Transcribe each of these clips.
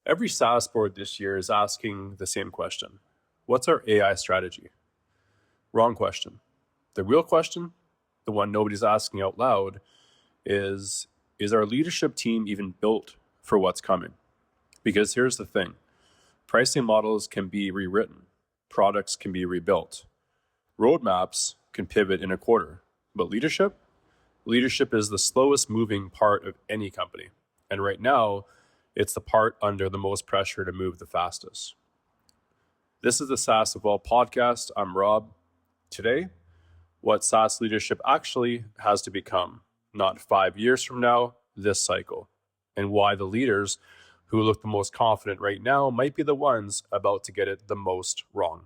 Every SaaS board this year is asking the same question. What's our AI strategy? Wrong question. The real question, the one nobody's asking out loud, is our leadership team even built for what's coming? Because here's the thing. Pricing models can be rewritten. Products can be rebuilt. Roadmaps can pivot in a quarter. But leadership is the slowest moving part of any company. And right now, it's the part under the most pressure to move the fastest. This is the SaaS of All podcast. I'm Rob. Today, what SaaS leadership actually has to become, not 5 years from now, this cycle, and why the leaders who look the most confident right now might be the ones about to get it the most wrong.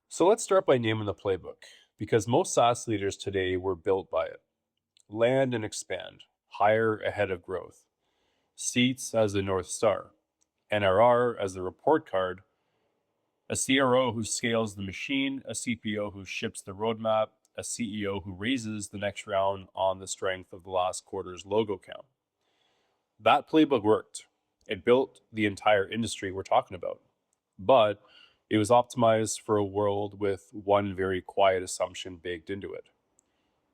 So let's start by naming the playbook, because most SaaS leaders today were built by it. Land and expand, hire ahead of growth, seats as the North Star, NRR as the report card, a CRO who scales the machine, a CPO who ships the roadmap, a CEO who raises the next round on the strength of the last quarter's logo count. That playbook worked. It built the entire industry we're talking about. But it was optimized for a world with one very quiet assumption baked into it.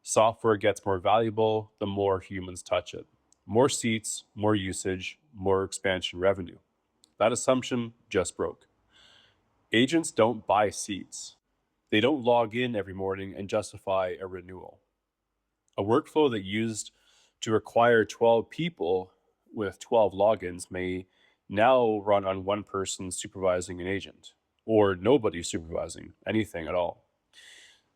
Software gets more valuable the more humans touch it. More seats, more usage, more expansion revenue. That assumption just broke. Agents don't buy seats. They don't log in every morning and justify a renewal. A workflow that used to require 12 people with 12 logins may now run on one person supervising an agent, or nobody supervising anything at all.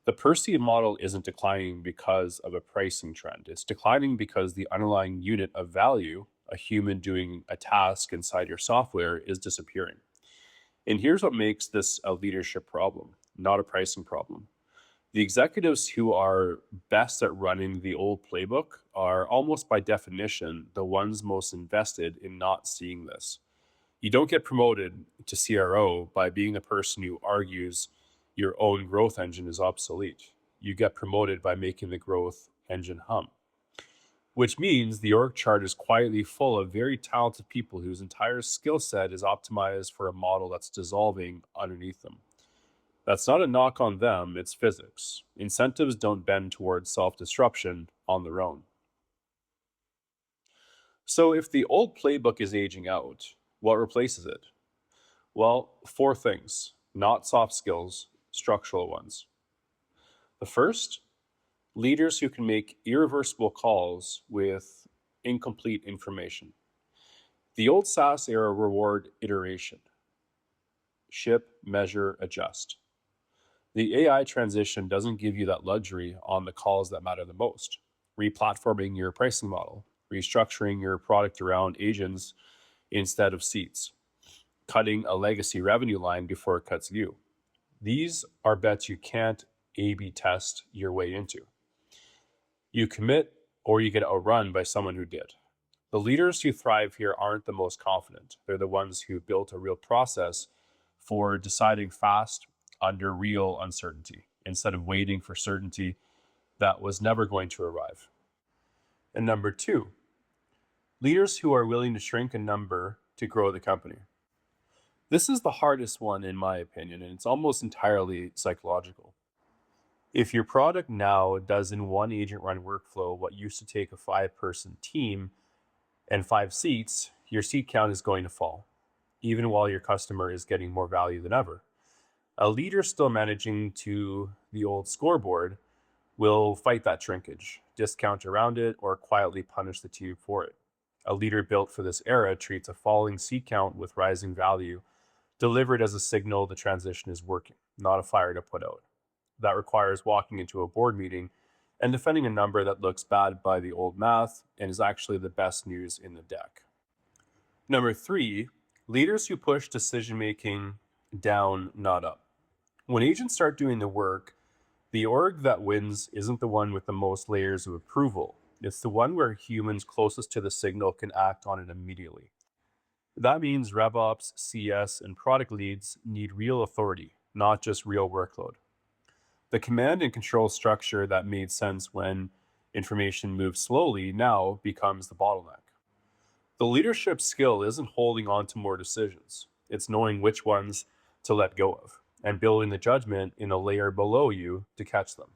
The per seat model isn't declining because of a pricing trend. It's declining because the underlying unit of value, a human doing a task inside your software, is disappearing. And here's what makes this a leadership problem, not a pricing problem. The executives who are best at running the old playbook are almost by definition the ones most invested in not seeing this. You don't get promoted to CRO by being the person who argues your own growth engine is obsolete. You get promoted by making the growth engine hum, which means the org chart is quietly full of very talented people whose entire skill set is optimized for a model that's dissolving underneath them. That's not a knock on them, it's physics. Incentives don't bend towards self disruption on their own. So, if the old playbook is aging out, what replaces it? Well, four things, not soft skills, structural ones. The first, leaders who can make irreversible calls with incomplete information. The old SaaS era reward iteration, ship, measure, adjust. The AI transition doesn't give you that luxury on the calls that matter the most. Replatforming your pricing model, restructuring your product around agents instead of seats, cutting a legacy revenue line before it cuts you. These are bets you can't A B test your way into. You commit or you get outrun by someone who did. The leaders who thrive here aren't the most confident. They're the ones who built a real process for deciding fast under real uncertainty instead of waiting for certainty that was never going to arrive. And number two, leaders who are willing to shrink in number to grow the company. This is the hardest one, in my opinion, and it's almost entirely psychological. If your product now does in one agent run workflow what used to take a 5-person team and 5 seats, your seat count is going to fall, even while your customer is getting more value than ever. A leader still managing to the old scoreboard will fight that shrinkage, discount around it, or quietly punish the team for it. A leader built for this era treats a falling seat count with rising value, delivered as a signal the transition is working, not a fire to put out. That requires walking into a board meeting and defending a number that looks bad by the old math and is actually the best news in the deck. Number three, leaders who push decision making down, not up. When agents start doing the work, the org that wins isn't the one with the most layers of approval. It's the one where humans closest to the signal can act on it immediately. That means RevOps, CS, and product leads need real authority, not just real workload. The command and control structure that made sense when information moves slowly now becomes the bottleneck. The leadership skill isn't holding on to more decisions, it's knowing which ones to let go of and building the judgment in a layer below you to catch them.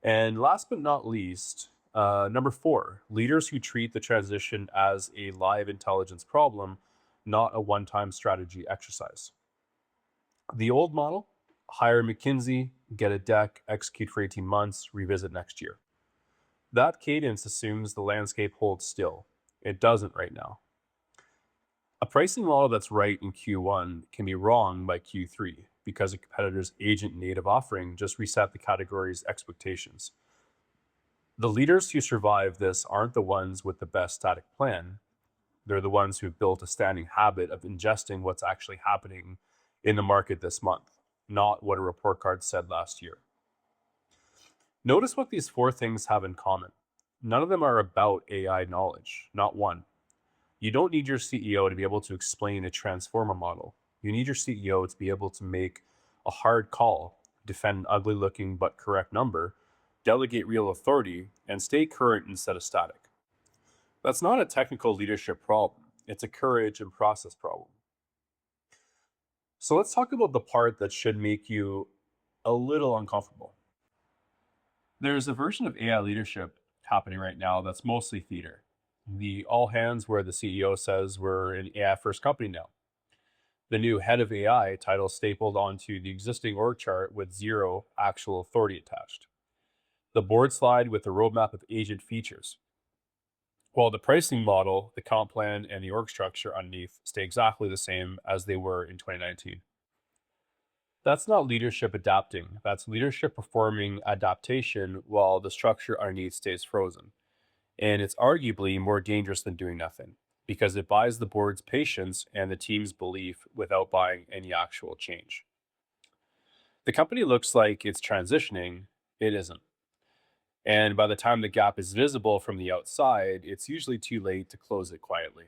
And last but not least, number four, leaders who treat the transition as a live intelligence problem, not a one time strategy exercise. The old model, hire McKinsey, get a deck, execute for 18 months, revisit next year. That cadence assumes the landscape holds still. It doesn't right now. A pricing model that's right in Q1 can be wrong by Q3 because a competitor's agent native offering just reset the category's expectations. The leaders who survive this aren't the ones with the best static plan. They're the ones who've built a standing habit of ingesting what's actually happening in the market this month, not what a report card said last year. Notice what these four things have in common. None of them are about AI knowledge, not one. You don't need your CEO to be able to explain a transformer model. You need your CEO to be able to make a hard call, defend an ugly looking but correct number, delegate real authority, and stay current instead of static. That's not a technical leadership problem, it's a courage and process problem. So let's talk about the part that should make you a little uncomfortable. There's a version of AI leadership happening right now that's mostly theater. The all hands where the CEO says we're an AI first company now. The new head of AI title stapled onto the existing org chart with zero actual authority attached. The board slide with a roadmap of agent features. While the pricing model, the comp plan, and the org structure underneath stay exactly the same as they were in 2019. That's not leadership adapting. That's leadership performing adaptation while the structure underneath stays frozen. And it's arguably more dangerous than doing nothing because it buys the board's patience and the team's belief without buying any actual change. The company looks like it's transitioning, it isn't. And by the time the gap is visible from the outside, it's usually too late to close it quietly.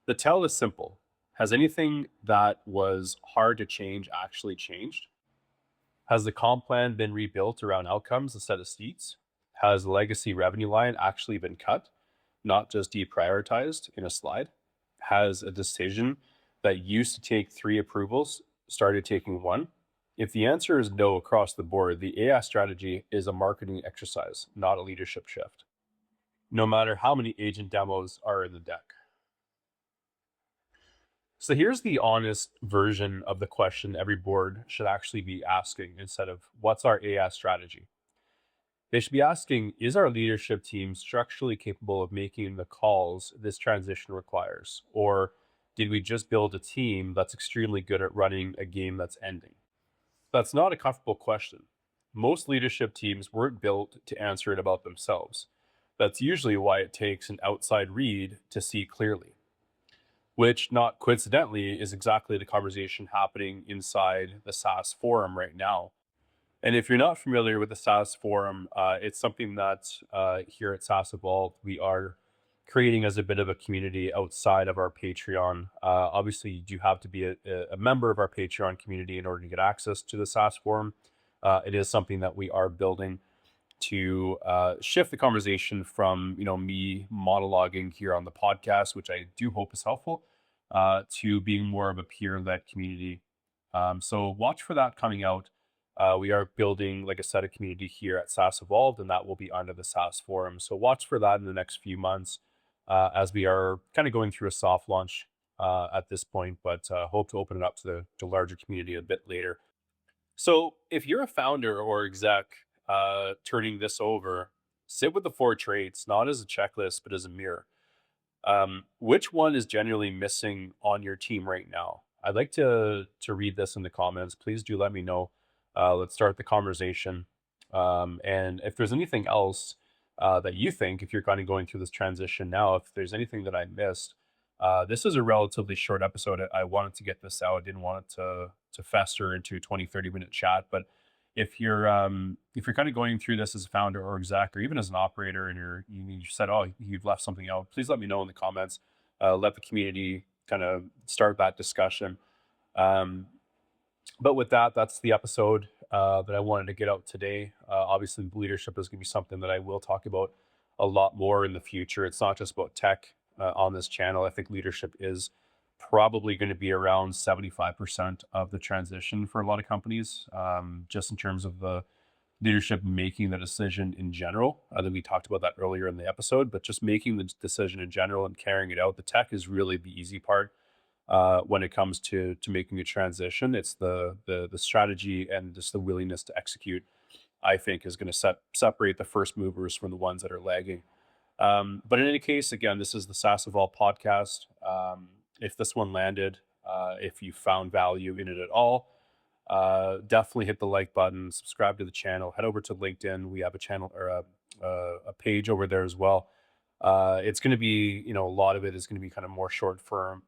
The tell is simple. Has anything that was hard to change actually changed? Has the comp plan been rebuilt around outcomes instead of seats? Has the legacy revenue line actually been cut, not just deprioritized in a slide? Has a decision that used to take three approvals started taking one? If the answer is no across the board, the AI strategy is a marketing exercise, not a leadership shift, no matter how many agent demos are in the deck. So here's the honest version of the question every board should actually be asking instead of what's our AI strategy? They should be asking, is our leadership team structurally capable of making the calls this transition requires? Or did we just build a team that's extremely good at running a game that's ending? That's not a comfortable question. Most leadership teams weren't built to answer it about themselves. That's usually why it takes an outside read to see clearly, which, not coincidentally, is exactly the conversation happening inside the SaaS forum right now. And if you're not familiar with the SaaS forum, it's something that here at SaaS Evolved, we are creating as a bit of a community outside of our Patreon. Obviously, you do have to be a member of our Patreon community in order to get access to the SaaS forum. It is something that we are building to shift the conversation from me monologuing here on the podcast, which I do hope is helpful, to being more of a peer-led community. So watch for that coming out. We are building, like I said, a community here at SaaS Evolved, and that will be under the SaaS forum. So watch for that in the next few months as we are kind of going through a soft launch at this point, but hope to open it up to the larger community a bit later. So if you're a founder or exec turning this over, sit with the four traits, not as a checklist, but as a mirror. Which one is genuinely missing on your team right now? I'd like to read this in the comments. Please do let me know. Let's start the conversation. And if there's anything else that you think, if you're kind of going through this transition now, if there's anything that I missed, this is a relatively short episode. I wanted to get this out. I didn't want it to fester into a 20, 30-minute chat. But if you're kind of going through this as a founder or exec or even as an operator, and you said, oh, you've left something out, please let me know in the comments. Let the community kind of start that discussion. Um, but with that, that's the episode that I wanted to get out today. Obviously, leadership is going to be something that I will talk about a lot more in the future. It's not just about tech on this channel. I think leadership is probably going to be around 75% of the transition for a lot of companies, just in terms of the leadership making the decision in general. I think we talked about that earlier in the episode, but just making the decision in general and carrying it out. The tech is really the easy part when it comes to making a transition. It's the strategy and just the willingness to execute. I think is going to separate the first movers from the ones that are lagging. But in any case, again, this is the SaaS Evolve podcast. If this one landed, if you found value in it at all, definitely hit the like button, subscribe to the channel, head over to LinkedIn. We have a channel or a page over there as well. It's going to be, a lot of it is going to be kind of more short form,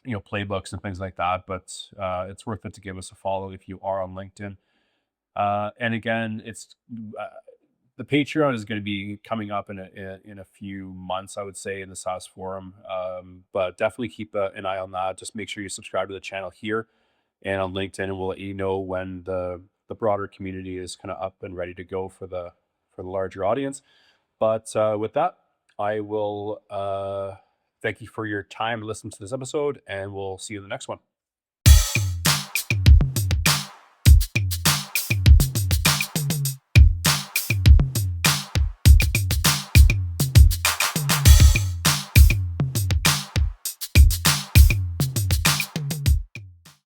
playbooks and things like that. But it's worth it to give us a follow if you are on LinkedIn. And again, it's the Patreon is going to be coming up in a few months, I would say, in the SaaS forum. But definitely keep an eye on that. Just make sure you subscribe to the channel here and on LinkedIn, and we'll let you know when the broader community is kind of up and ready to go for the larger audience. But with that, I will thank you for your time listening to this episode, and we'll see you in the next one.